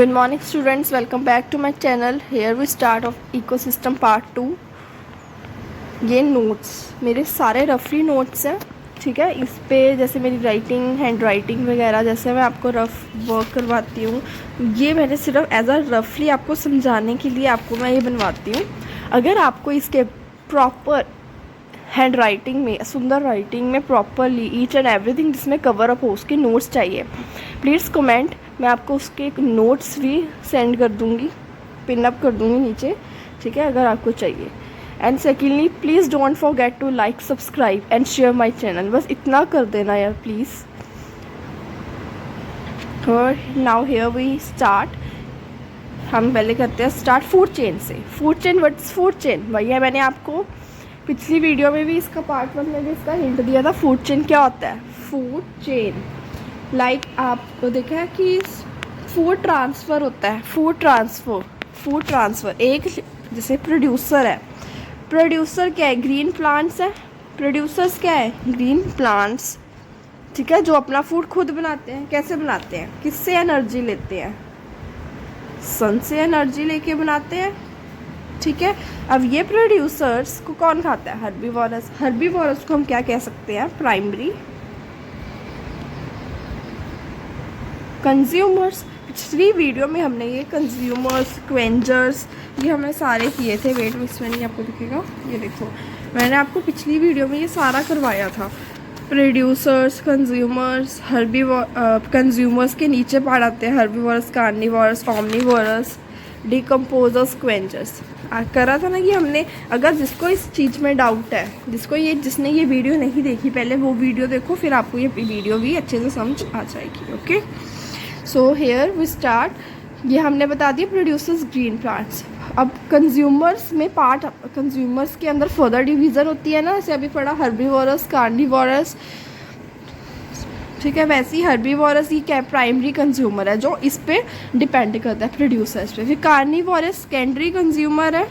Good morning students, welcome back to my channel. Here we start of ecosystem part 2. ये notes मेरे सारे रफली notes हैं, ठीक है। इस पे जैसे मेरी राइटिंग, हैंड राइटिंग वगैरह जैसे मैं आपको रफ वर्क करवाती हूँ, ये मैंने सिर्फ एज अ रफली आपको समझाने के लिए आपको मैं ये बनवाती हूँ। अगर आपको इसके प्रॉपर हैंड राइटिंग में, सुंदर राइटिंग में प्रॉपरली ईच एंड एवरीथिंग जिसमें कवर अप हो, उसके नोट्स चाहिए, प्लीज़ कमेंट, मैं आपको उसके नोट्स भी सेंड कर दूँगी, पिन अप कर दूँगी नीचे, ठीक है, अगर आपको चाहिए। And secondly please don't forget to like, subscribe and share my channel, बस इतना कर देना यार प्लीज़। और नाउ हियर वी स्टार्ट। हम पहले करते हैं स्टार्ट फूड चेन से। Food chain, what's food chain? भैया मैंने आपको पिछली वीडियो में भी इसका पार्ट 1 में भी इसका हिंट दिया था। फूड चेन क्या होता है? फूड चेन लाइक आपको देखा है कि फूड ट्रांसफ़र होता है। फूड ट्रांसफ़र एक जैसे प्रोड्यूसर है। प्रोड्यूसर क्या है? ग्रीन प्लांट्स है। प्रोड्यूसर्स क्या है? ग्रीन प्लांट्स, ठीक है, जो अपना फूड खुद बनाते हैं। कैसे बनाते हैं? किससे एनर्जी लेते हैं? सन से एनर्जी लेके बनाते हैं, ठीक है। अब ये प्रोड्यूसर्स को कौन खाता है? हर्बीवोरस। हर्बीवोरस को हम क्या कह सकते हैं? Primary consumers. पिछली वीडियो में हमने ये कंज्यूमर्स, स्क्वेंजर्स, ये हमने सारे किए थे। वेट में इसमें नहीं आपको दिखेगा, ये देखो, मैंने आपको पिछली वीडियो में ये सारा करवाया था। प्रोड्यूसर्स, कंज्यूमर्स, कंज्यूमर्स के नीचे पार्ट आते हैं herbivorous, carnivorous, omnivorous, decomposers, scavengers. करा था ना कि हमने, अगर जिसको इस चीज़ में डाउट है, जिसने ये वीडियो नहीं देखी पहले, वो वीडियो देखो, फिर आपको ये वीडियो भी अच्छे से समझ आ जाएगी। Okay, so here we start. ये हमने बता दिया प्रोड्यूसर्स, ग्रीन प्लांट्स। अब कंज्यूमर्स में पार्ट, कंज्यूमर्स के अंदर फर्दर डिवीज़न होती है ना, जैसे अभी पढ़ा हर्बीवोरस, कार्निवोरस, ठीक है, वैसे ही हर्बीवोरस ही क्या प्राइमरी कंज्यूमर है, जो इस पे डिपेंड करता है प्रोड्यूसर्स पे। फिर कार्निवोरस सेकेंडरी कंज्यूमर है,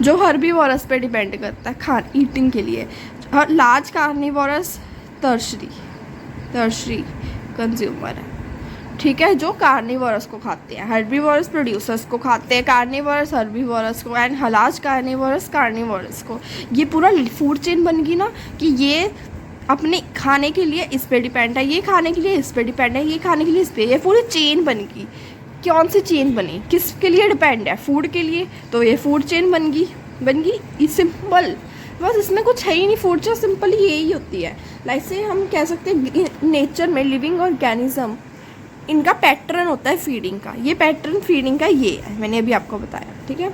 जो हर्बीवोरस पे डिपेंड करता है ईटिंग के लिए। और लार्ज कार्निवोरस टर्शरी कंज्यूमर है, ठीक है, जो कार्निवोरस को खाते हैं। हर्बीवोरस प्रोड्यूसर्स को खाते हैं, कार्निवोरस हर्बीवोरस को, एंड लार्ज कार्निवोरस कार्निवोरस को। ये पूरा फूड चेन बन गई ना, कि ये अपने खाने के लिए इस पे डिपेंड है, ये खाने के लिए इस पे डिपेंड है, ये खाने के लिए इस पे, ये पूरी चेन बन गई। कौन सी चेन बनी? किसके लिए डिपेंड है? फूड के लिए, तो ये फूड चेन बन गई। सिंपल, बस इसमें कुछ है ही नहीं। फूड चेन सिंपल यही होती है। लाइक से हम कह सकते हैं नेचर में लिविंग ऑर्गेनिज्म, इनका पैटर्न होता है फीडिंग का। ये पैटर्न फीडिंग का ये है, मैंने अभी आपको बताया, ठीक है।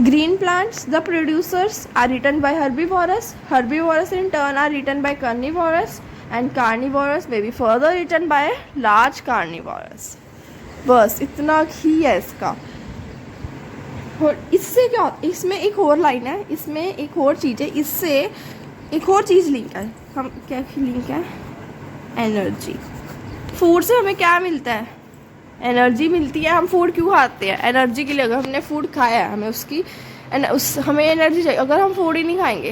Green plants, the producers are eaten by herbivorous, herbivorous in turn are eaten by carnivorous, and carnivorous may be further eaten by large carnivorous. बस इतना ही है इसका। और इससे क्या होता है? इसमें एक और लाइन है, इसमें एक और चीज़ है, इससे एक और चीज़ लिंक है। हम क्या लिंक है? एनर्जी। फूड से हमें क्या मिलता है? एनर्जी मिलती है। हम फूड क्यों खाते हैं? एनर्जी के लिए। अगर हमने फूड खाया है, हमें हमें एनर्जी चाहिए। अगर हम फूड ही नहीं खाएंगे,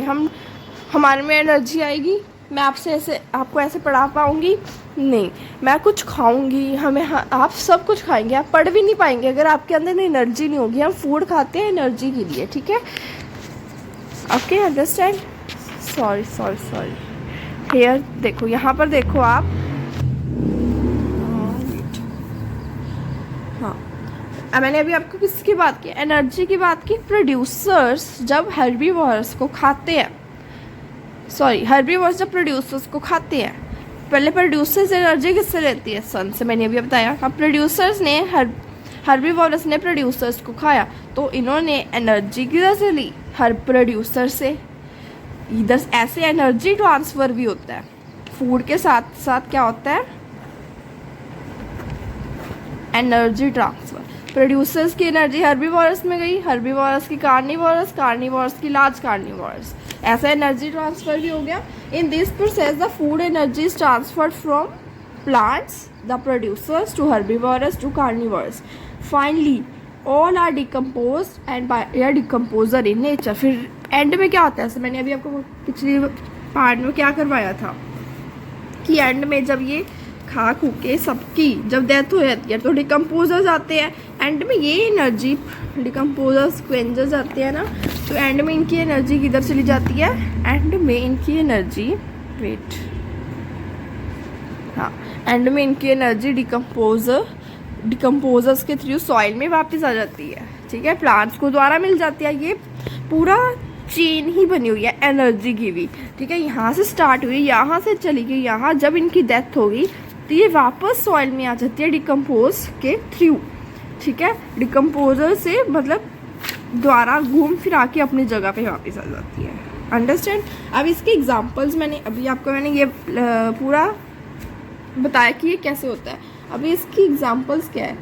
हमारे में एनर्जी आएगी? मैं आपको ऐसे पढ़ा पाऊँगी? नहीं। मैं कुछ खाऊंगी, आप सब कुछ खाएंगे, आप पढ़ भी नहीं पाएंगे अगर आपके अंदर एनर्जी नहीं होगी। हम फूड खाते हैं एनर्जी के लिए, ठीक है। Okay, understand? सॉरी हेयर देखो, यहाँ पर देखो आप, हाँ, मैंने अभी आपको किसकी बात की? एनर्जी की बात की। प्रोड्यूसर्स जब हर्बीवोरस को खाते हैं, हर्बीवोरस जब प्रोड्यूसर्स को खाते हैं, पहले प्रोड्यूसर्स एनर्जी किससे लेती है? सन से, मैंने अभी बताया। अब प्रोड्यूसर्स ने हर्बीवोरस ने प्रोड्यूसर्स को खाया, तो इन्होंने एनर्जी किधर से ली? हर प्रोड्यूसर से। इधर ऐसे एनर्जी ट्रांसफ़र भी होता है। फूड के साथ साथ क्या होता है? Energy transfer. प्रोड्यूसर्स की एनर्जी हर्बीवोरस में गई, हर्बीवोरस की कार्निवोरस, कार्निवोरस की लार्ज कार्निवोरस। ऐसा एनर्जी ट्रांसफ़र भी हो गया। In this process the food energy is transferred from plants, the producers, to herbivorous, to carnivorous. Finally all are decomposed and by decomposer in nature. फिर end में क्या होता है? जैसे मैंने अभी आपको पिछली पार्ट में क्या करवाया था कि एंड में जब ये खा खू के सबकी जब डेथ हो जाती है तो डिकम्पोजर्स आते हैं, एंड में ये एनर्जी डिकम्पोजर्स क्वेंजर्स आते हैं ना, तो एंड में इनकी एनर्जी किधर चली जाती है, एंड में इनकी एनर्जी एंड में इनकी एनर्जी डिकम्पोजर्स के थ्रू सॉइल में वापस आ जाती है। ठीक है, प्लांट्स को द्वारा मिल जाती है। ये पूरा चेन ही बनी हुई है एनर्जी की भी। ठीक है, यहाँ से स्टार्ट हुई, यहाँ से चली गई यहाँ, जब इनकी डेथ होगी तो ये वापस सॉइल में आ जाती है डिकम्पोज के थ्रू। ठीक है, डिकम्पोजर से मतलब द्वारा घूम फिरा के अपनी जगह पे वापस आ जाती है। अंडरस्टैंड। अब इसके एग्जांपल्स मैंने ये पूरा बताया कि ये कैसे होता है। अभी इसकी एग्जांपल्स क्या है।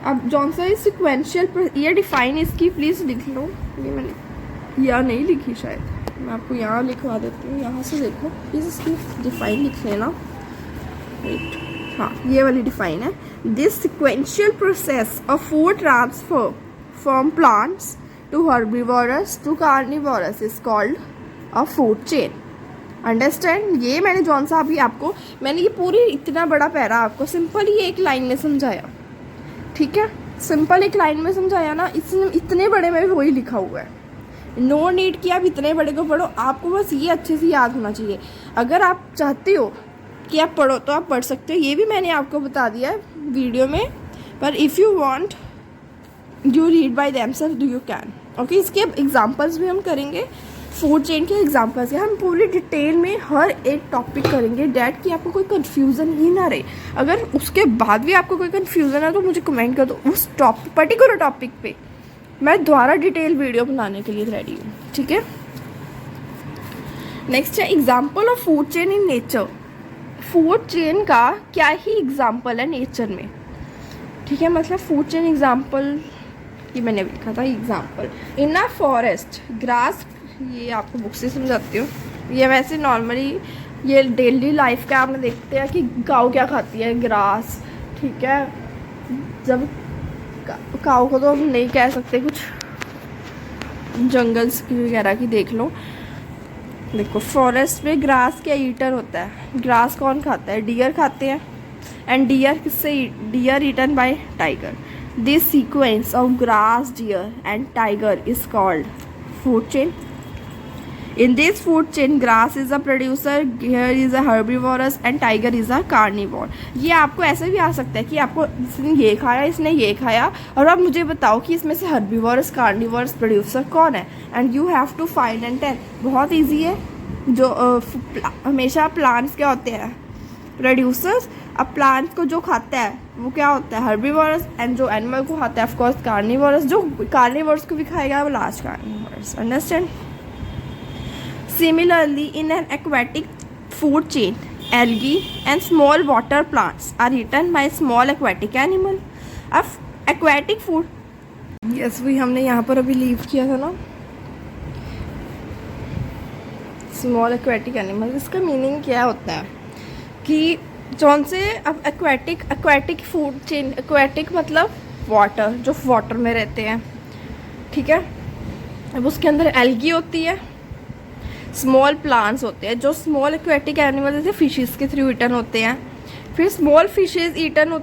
अब जौन सा सिक्वेंशियल, ये डिफाइन इसकी प्लीज़ लिख लो। ये मैंने यहाँ नहीं लिखी शायद, मैं आपको यहाँ लिखवा देती हूँ। यहाँ से देखो प्लीज़, इसकी डिफाइन लिख लेना। हाँ, ये वाली डिफाइन है। This sequential process of food transfer from plants to herbivorous to carnivorous is called a food chain. Understand. ये मैंने जौन सा अभी आपको मैंने ये पूरी इतना बड़ा पैरा आपको सिंपल ही एक लाइन में समझाया। ठीक है, सिंपल एक लाइन में समझाया ना, इसमें इतने बड़े में वही लिखा हुआ है। नो नीड कि आप इतने बड़े को पढ़ो, आपको बस ये अच्छे से याद होना चाहिए। अगर आप चाहते हो कि आप पढ़ो तो आप पढ़ सकते हो, ये भी मैंने आपको बता दिया है वीडियो में। पर if you want you read by themselves do you can. Okay, इसके एग्जांपल्स भी हम करेंगे। फूड चेन के एग्जांपल्स है, हम पूरी डिटेल में हर एक टॉपिक करेंगे डैट कि आपको कोई कन्फ्यूज़न ही ना रहे। अगर उसके बाद भी आपको कोई कन्फ्यूज़न है तो मुझे कमेंट कर दो, उस पर्टिकुलर टॉपिक पे मैं दोबारा डिटेल वीडियो बनाने के लिए रेडी हूँ। ठीक है, नेक्स्ट है example of food chain in nature. Food chain का क्या ही एग्जाम्पल है नेचर में। ठीक है, मतलब फूड चेन एग्जाम्पल ये मैंने लिखा था example in a forest grass. ये आपको बुक से समझाती हूँ। ये वैसे नॉर्मली ये डेली लाइफ का आपने देखते हैं कि काऊ क्या खाती है, ग्रास। ठीक है, जब काऊ को तो हम नहीं कह सकते, कुछ जंगल्स की वगैरह की देख लो। देखो फॉरेस्ट में ग्रास क्या ईटर होता है। ग्रास कौन खाता है, डियर खाते हैं। एंड डियर किससे, deer eaten by tiger. This sequence of grass, deer and tiger is called food chain. In this food chain, grass is a producer, deer is a herbivorous and tiger is a carnivore. ये आपको ऐसे भी आ सकता है कि आपको इसने ये खाया, इसने ये खाया, और अब मुझे बताओ कि इसमें से herbivorous, carnivorous प्रोड्यूसर कौन है, and you have to find and tell. बहुत ईजी है। जो हमेशा प्लांट्स क्या होते हैं, प्रोड्यूसर्स। अब प्लांट्स को जो खाता है वो क्या होता है, हर्बीवोरस, एंड जो एनिमल को खाता है ऑफकोर्स कार्निवोरस। जो कार्निवोरस को भी खाएगा वो large carnivorous. Understand. Similarly, in an aquatic food chain, algae and small water plants are eaten by small aquatic animal. अब aquatic food, yes, वही हमने यहाँ पर अभी लीव किया था ना, small aquatic animal। इसका मीनिंग क्या होता है कि जौन से अब aquatic food chain, aquatic मतलब वाटर, जो वाटर में रहते हैं। ठीक है, अब उसके अंदर एल्गी होती है, स्मॉल प्लांट्स होते हैं, जो स्मॉल एक्वेटिक एनिमल जैसे फिशेस के थ्रू ईटन होते हैं। फिर small fishes eaten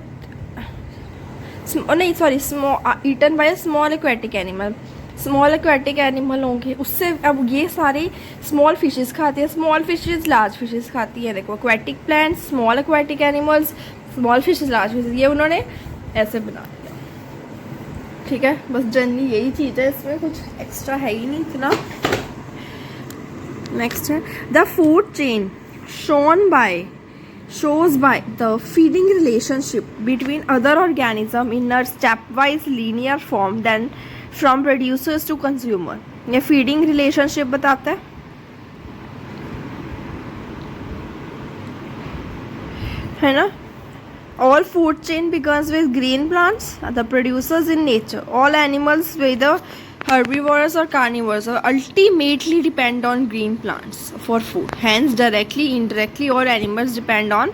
eaten by small aquatic animal. Small aquatic animal होंगे उससे, अब ये सारे स्मॉल फिशेस खाते हैं। स्मॉल फिशेस लार्ज फिशेस खाती है। देखो aquatic plants, small aquatic animals, small fishes large fishes, ये उन्होंने ऐसे बना दिया। ठीक है, बस जनरली यही चीज़ है, इसमें कुछ एक्स्ट्रा है ही नहीं इतना। नेक्स्ट है the food chain shows by the feeding relationship between other organism in a stepwise linear form than from producers to consumer। ये फीडिंग रिलेशनशिप बताता है ना। All food chain begins with green plants, the producers in nature. All animals, whether herbivores or carnivores, ultimately depend on green plants for food. Hence, directly, indirectly, all animals depend on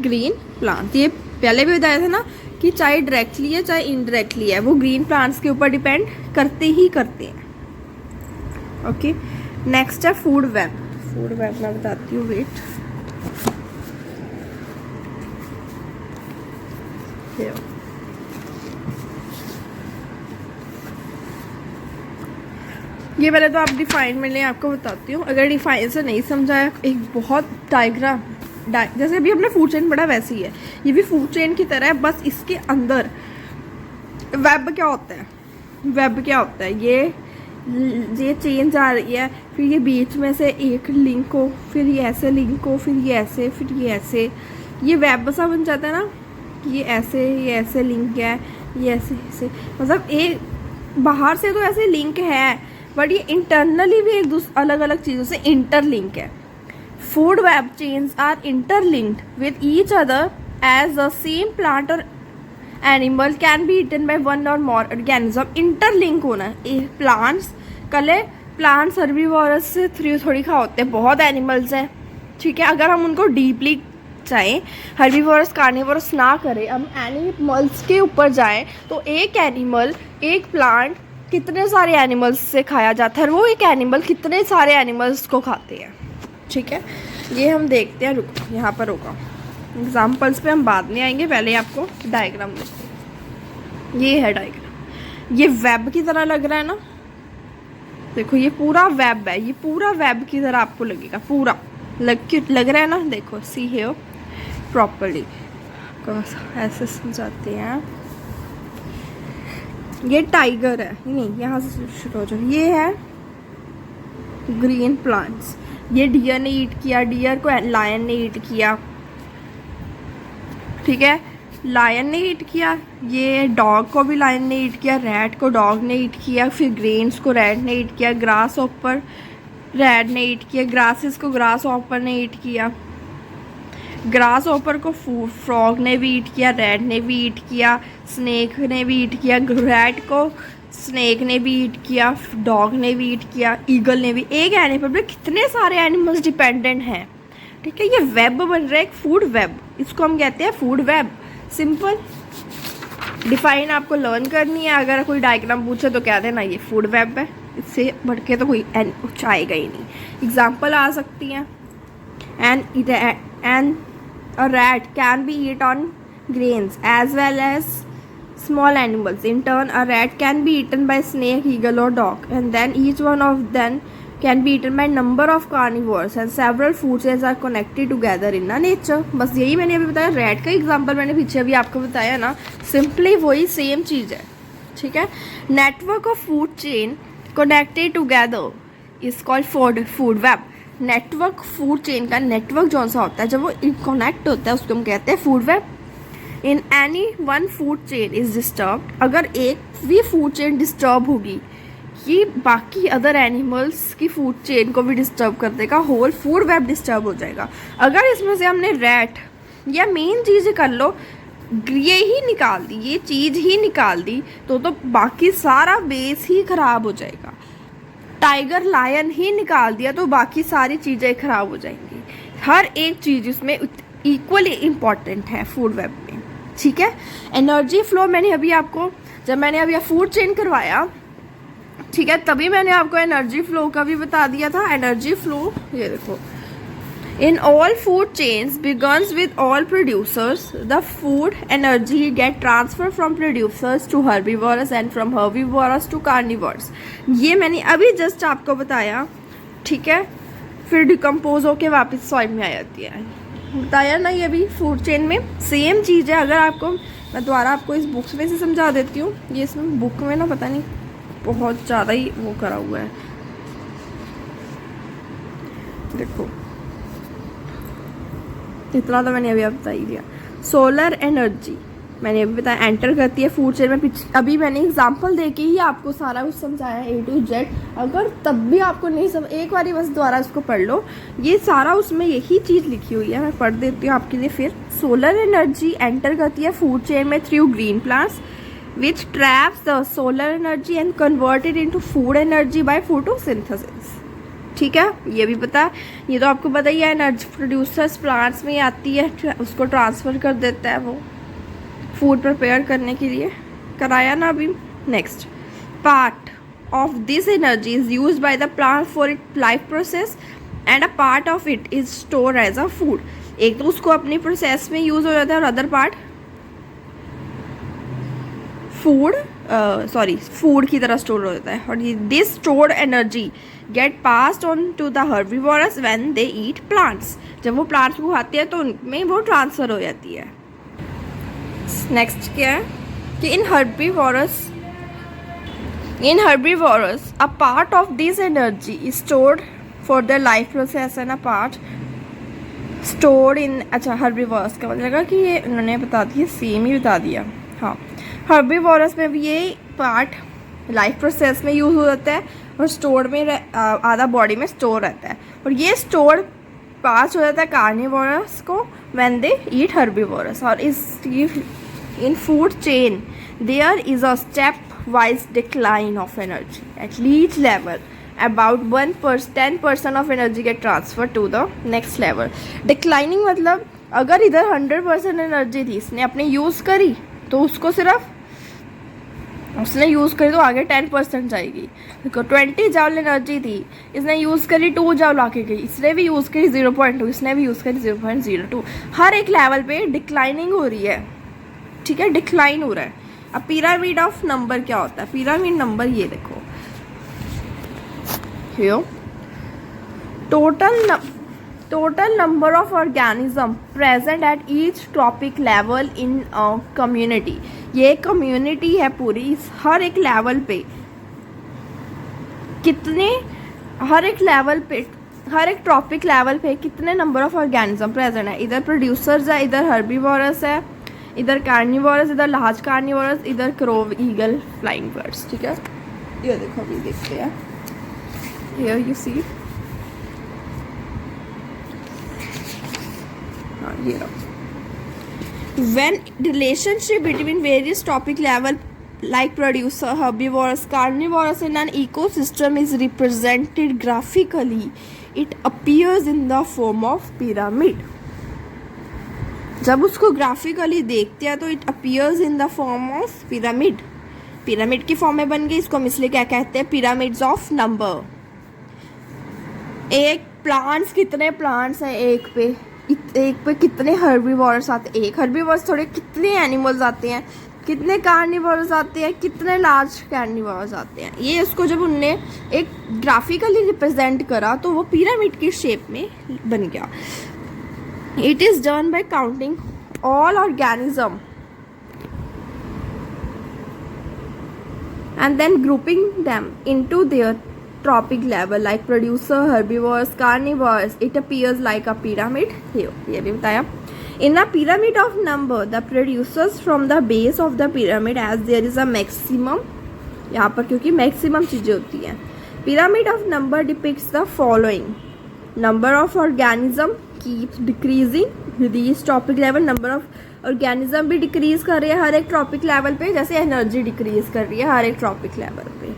green plants. ये पहले भी बताया था ना कि चाहे directly है चाहे इनडायरेक्टली है, वो ग्रीन प्लांट्स के ऊपर डिपेंड करते ही करते हैं। ओके, नेक्स्ट है फूड वेब। फूड वेब मैं बताती हूँ, वेट। here. ये पहले तो आप डिफाइन में ले, आपको बताती हूँ। अगर डिफाइन से नहीं समझाया, एक बहुत डायग्राम जैसे अभी हमने फूड चेन पढ़ा वैसे ही है, ये भी फूड चेन की तरह है, बस इसके अंदर वेब क्या होता है, वेब क्या होता है, ये चेन जा रही है, फिर ये बीच में से एक लिंक हो, फिर ये ऐसे लिंक हो, फिर ये ऐसे, फिर ये ऐसे, ये वेब सा बन जाता है ना। ये ऐसे लिंक है, ये ऐसे ऐसे, मतलब एक बाहर से तो ऐसे लिंक है, बट ये इंटरनली भी एक अलग अलग चीज़ों से इंटरलिंक है। Food web chains are interlinked with each other as the same plant और animal can be eaten by one or more organism. Interlink होना है प्लांट्स, कले प्लांट्स हर्बीवोरस से थोड़ी खा होते हैं, बहुत एनिमल्स हैं, ठीक है। अगर हम उनको डीपली चाहें, हर्बीवोरस कार्निवोरस ना करें, हम एनिमल्स के ऊपर जाएं, तो एक एनिमल, एक प्लांट कितने सारे एनिमल्स से खाया जाता है, वो एक एनिमल कितने सारे एनिमल्स को खाते हैं, ठीक है। ये हम देखते हैं, रुको यहाँ पर होगा, एग्जाम्पल्स पे हम बाद में आएंगे, पहले आपको डायग्राम देखते हैं। ये है डायग्राम, ये वेब की तरह लग रहा है ना, देखो ये पूरा वेब है, ये पूरा वेब की तरह आपको लगेगा, पूरा लग रहा है ना। देखो सी हियर प्रॉपर्ली, ऐसे समझाते हैं। ये टाइगर है, नहीं यहाँ से शुरू हो जाओ, ये है ग्रीन प्लांट्स, ये डियर ने ईट किया, डियर को लायन ने ईट किया, ठीक है, लायन ने ईट किया, ये डॉग को भी लायन ने ईट किया, रैट को डॉग ने ईट किया, फिर ग्रेन्स को रैट ने ईट किया, ग्रास ऑपर रैट ने ईट किया, ग्रासेस को ग्रास ऑपर ने ईट किया, ग्रास ऑपर को फ्रॉग ने भी ईट किया, रैट ने भी ईट किया, स्नेक ने भी ईट किया, रैट को स्नेक ने भी ईट किया, डॉग ने भी ईट किया, ईगल ने भी। एक एनिमल पे कितने सारे एनिमल्स डिपेंडेंट हैं, ठीक है। ये वेब बन रहा है, एक फूड वेब, इसको हम कहते हैं फूड वेब। सिंपल डिफाइन आपको लर्न करनी है, अगर कोई डायग्राम पूछे तो कह देना ये फूड वेब है, इससे बढ़ के तो कोई कुछ आएगा ही नहीं। एग्जाम्पल आ सकती हैं, and a rat can be eat on grains as well as small animals. In turn, a rat can be eaten by snake, eagle or dog, and then each one of them can be eaten by number of carnivores and several food chains are connected together in nature. बस यही मैंने अभी बताया, rat का example मैंने पीछे अभी आपको बताया ना, सिंपली वही सेम चीज़ है, ठीक है। Network of food chain connected together is called food web. Network food chain का नेटवर्क जौन सा होता है, जब वो कनेक्ट होता है, उसको हम कहते हैं food web. In any one food chain is disturb, अगर एक भी फूड चेन डिस्टर्ब होगी, ये बाकी अदर एनिमल्स की फूड चेन को भी डिस्टर्ब कर देगा, होल फूड वेब डिस्टर्ब हो जाएगा। अगर इसमें से हमने रैट या मेन चीज़ कर लो, ये ही निकाल दी, ये चीज़ ही निकाल दी, तो बाकी सारा बेस ही खराब हो जाएगा। टाइगर लायन ही निकाल दिया तो बाकी सारी चीज़ें खराब हो जाएंगी। हर एक चीज़ इसमें इक्वली इम्पॉर्टेंट है फूड वेब में, ठीक है। एनर्जी फ्लो मैंने अभी आपको, जब मैंने अभी फूड चेन करवाया, ठीक है, तभी मैंने आपको एनर्जी फ्लो का भी बता दिया था। एनर्जी फ्लो ये देखो, in all food chains begins with all producers, the food energy get transfer from producers to herbivorous and from herbivorous to carnivorous. ये मैंने अभी जस्ट आपको बताया, ठीक है। फिर डिकम्पोज होके वापस सॉइल में आ जाती है, बताया ना, ये भी फूड चेन में सेम चीज़ है। अगर आपको मैं दोबारा आपको इस बुक्स में से समझा देती हूँ, ये इसमें बुक में ना पता नहीं बहुत ज़्यादा ही वो करा हुआ है, देखो इतना तो मैंने अभी आप बता ही दिया। सोलर एनर्जी मैंने अभी बताया एंटर करती है फूड चेन में। अभी मैंने एग्जांपल देके ही आपको सारा कुछ समझाया A to Z। अगर तब भी आपको नहीं समझ, एक बार बस दोबारा इसको पढ़ लो, ये सारा उसमें यही चीज़ लिखी हुई है। मैं पढ़ देती हूँ आपके लिए फिर। सोलर एनर्जी एंटर करती है फूड चेन में through green plants which traps the solar energy and converted into food energy by photosynthesis, ठीक है। ये भी पता, ये तो आपको पता ही है, एनर्जी प्रोड्यूसर्स प्लांट्स में आती है, उसको ट्रांसफ़र कर देता है वो फूड प्रिपेयर करने के लिए, कराया ना अभी। Next part of this energy is use by the plant for it life process and a part of it is store as a food. एक तो उसको अपनी प्रोसेस में यूज़ हो जाता है और अदर पार्ट फूड की तरह स्टोर हो जाता है। और this stored energy get passed on to the herbivorous when they eat plants. जब वो प्लांट्स को खाते हैं तो उनमें वो ट्रांसफ़र हो जाती है। नेक्स्ट क्या है कि इन herbivores a part of this energy is stored for their life process and a part stored in, अच्छा herbivores का मतलब लगा कि ये उन्होंने बता दिया, सेम ही बता दिया। हाँ, herbivores में भी ये पार्ट लाइफ प्रोसेस में यूज़ हो जाता है और स्टोर में आधा बॉडी में स्टोर रहता है। और ये स्टोर पास हो जाता है कार्निवोरस को व्हेन दे ईट herbivores। और इस in food chain there is a stepwise decline of energy at each level. About 10% of energy get transferred to the next level. Declining मतलब अगर इधर 100% एनर्जी थी, इसने अपने यूज़ करी तो उसको सिर्फ उसने यूज़ करी तो आगे 10% जाएगी। देखो 20 जॉल एनर्जी थी, इसने यूज़ करी 2 जॉल आके गई, इसने भी यूज़ करी 0.2, इसने भी यूज़ करी 0.02। हर एक लेवल पे डिक्लाइनिंग हो रही है, ठीक है, डिक्लाइन हो रहा है। अब पिरामिड ऑफ नंबर क्या होता है? पिरामिड नंबर ये देखो, total number of organism present at each trophic level in community. ये कम्युनिटी है पूरी, इस हर एक लेवल पे कितने, हर एक लेवल पे, हर एक ट्रॉपिक लेवल पे कितने नंबर ऑफ ऑर्गेनिज्म प्रेजेंट है। इधर प्रोड्यूसर्स है, इधर हर्बीवोरस है, इधर कार्निवोरस, इधर लार्ज कार्निवोरस, इधर क्रोव, ईगल, फ्लाइंग बर्ड्स, ठीक है। ये देखो, अभी देखते हैं, हियर यू सी, हाँ ये रहा। When relationship between various topic level like producer, herbivores, carnivores in an ecosystem is represented graphically, it appears in the form of pyramid. जब उसको ग्राफिकली देखते हैं तो it appears in the form of pyramid. Pyramid की form में बन गई, इसको हम इसलिए क्या कहते हैं, पिरामिड्स ऑफ नंबर। एक प्लांट्स, कितने प्लांट्स हैं एक पे कितने हर्बीवोरस आते हैं, एक हर्बीवोरस थोड़े कितने एनिमल्स आते हैं, कितने कार्निवोरस आते हैं, कितने लार्ज कार्निवोरस आते हैं। ये उसको जब उनने एक ग्राफिकली रिप्रेजेंट करा तो वो पिरामिड की शेप में बन गया। It is done by counting all organism and then grouping them into their trophic level like producer, herbivores, carnivores. It appears like a pyramid. Here, ये भी बताया। In a pyramid of number, the producers from the base of the pyramid, as there is a maximum, यहाँ पर क्योंकि maximum चीज़ें होती हैं। Pyramid of number depicts the following: number of organism keeps decreasing with each topic level. number of organism भी decrease कर रही है हर एक ट्रॉपिक लेवल पे, जैसे एनर्जी डिक्रीज कर रही है हर एक ट्रॉपिक लेवल पे,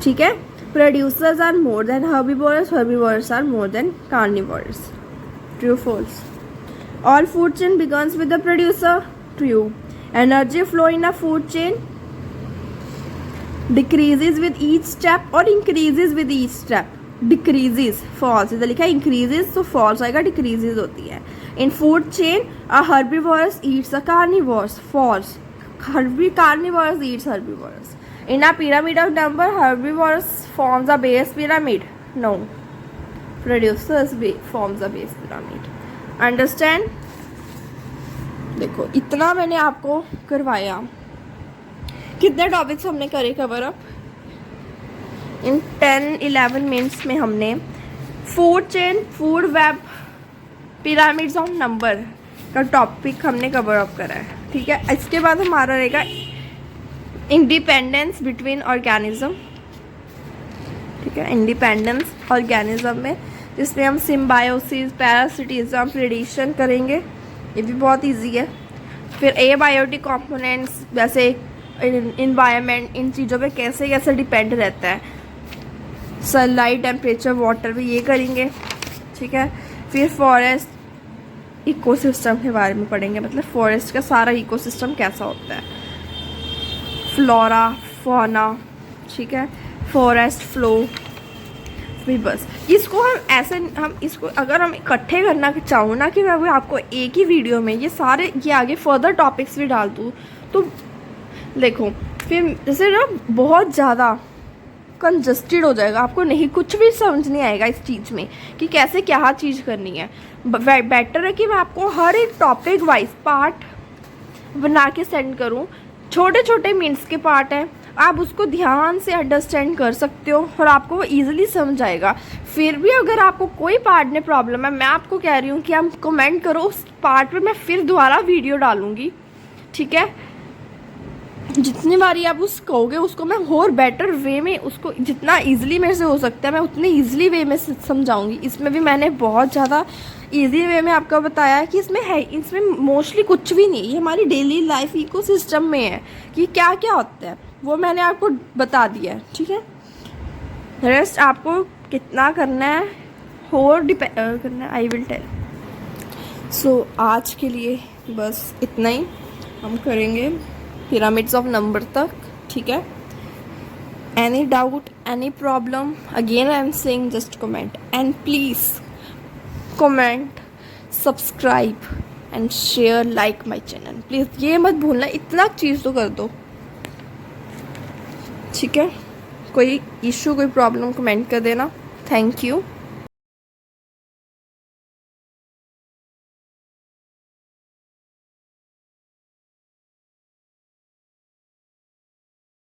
ठीक है। Producers are more than herbivores, herbivores are more than carnivores. True false? All food chain begins with the producer. True. Energy flow in a food chain decreases with each step और increases with each step. Decreases, false, इधर लिखा है increases तो false आएगा, decreases होती है। In food chain a herbivorous eats a carnivorous, falls, carnivorous eats herbivorous. In a pyramid of number, herbivores forms a base pyramid. No, producers forms a base pyramid. Understand? देखो इतना मैंने आपको करवाया, कितने topics हमने करे कवर अप इन 10-11 मिनट्स में। हमने food chain, food web, pyramids of number का टॉपिक हमने कवर अप करा है, ठीक है। इसके बाद हमारा रहेगा इंडिपेंडेंस बिटवीन ऑर्गेनिज्म, ठीक है, इंडिपेंडेंस ऑर्गेनिज्म में, जिसमें हम सिम्बायोसिस, पैरासिटिज्म, प्रेडिशन करेंगे, ये भी बहुत इजी है। फिर एबायोटिक कंपोनेंट्स जैसे इन्वायरमेंट, इन चीज़ों पे कैसे कैसे डिपेंड रहता है, सनलाइट, टेम्परेचर, वाटर भी ये करेंगे, ठीक है। फिर फॉरेस्ट इकोसिस्टम के बारे में पढ़ेंगे, मतलब फॉरेस्ट का सारा इकोसिस्टम कैसा होता है, फ्लोरा, फौना, ठीक है, फॉरेस्ट फ्लो भी। बस इसको हम ऐसे, हम इसको अगर हम इकट्ठे करना चाहूँ ना कि मैं आपको एक ही वीडियो में ये सारे, ये आगे फर्दर टॉपिक्स भी डाल दूँ, तो देखो फिर जैसे ना बहुत ज़्यादा कंजस्टेड हो जाएगा, आपको नहीं कुछ भी समझ नहीं आएगा इस चीज़ में कि कैसे क्या चीज़ करनी है। बेटर है कि मैं आपको हर एक टॉपिक वाइज पार्ट बना के सेंड करूं। छोटे छोटे मिनट्स के पार्ट हैं, आप उसको ध्यान से अंडरस्टैंड कर सकते हो और आपको वो ईजिली समझ आएगा। फिर भी अगर आपको कोई पार्ट में प्रॉब्लम है, मैं आपको कह रही हूँ कि आप कमेंट करो, उस पार्ट पे मैं फिर दोबारा वीडियो डालूँगी, ठीक है। जितनी बारी आप उस कहोगे उसको मैं और बेटर वे में, उसको जितना इजीली मेरे से हो सकता है मैं उतनी इजीली वे में समझाऊंगी। इसमें भी मैंने बहुत ज़्यादा इजी वे में आपको बताया है कि इसमें है, इसमें मोस्टली कुछ भी नहीं, ये हमारी डेली लाइफ इकोसिस्टम में है कि क्या क्या होता है, वो मैंने आपको बता दिया है, ठीक है। रेस्ट आपको कितना करना है और डिपेंड करना है, आई विल टेल। सो आज के लिए बस इतना ही, हम करेंगे पिरामिड्स ऑफ नंबर तक, ठीक है। Any doubt, any problem, again I am saying just comment and please comment, subscribe and share, like my channel, please ये मत भूलना, इतना चीज़ तो कर दो, ठीक है। कोई इशू कोई प्रॉब्लम कमेंट कर देना। Thank you.